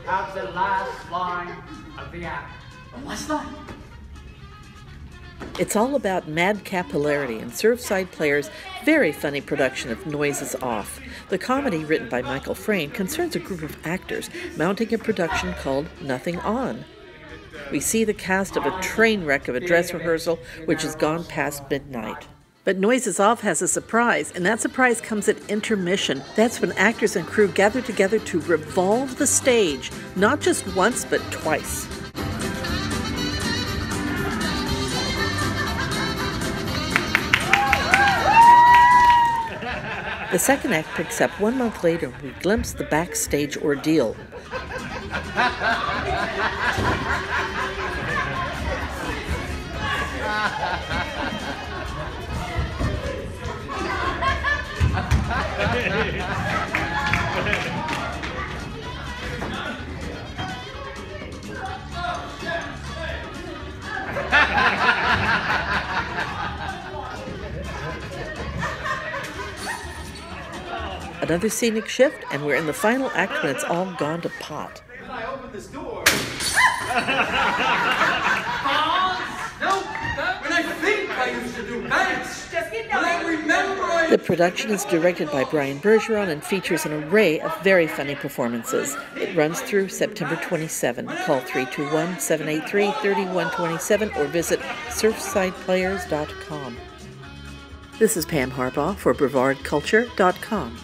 at the last line of the act. What's that? It's all about madcap hilarity in Surfside Players' very funny production of Noises Off. The comedy, written by Michael Frayn, concerns a group of actors mounting a production called Nothing On. We see the cast of a train wreck of a dress rehearsal which has gone past midnight. But Noises Off has a surprise, and that surprise comes at intermission. That's when actors and crew gather together to revolve the stage, not just once, but twice. The second act picks up 1 month later and we glimpse the backstage ordeal. Another scenic shift, and we're in the final act when it's all gone to pot. When I open this door. When I think I used to do banks. When I remember The production is directed by Brian Bergeron and features an array of very funny performances. It runs through September 27. Call 321-783-3127 or visit surfsideplayers.com. This is Pam Harbaugh for BrevardCulture.com.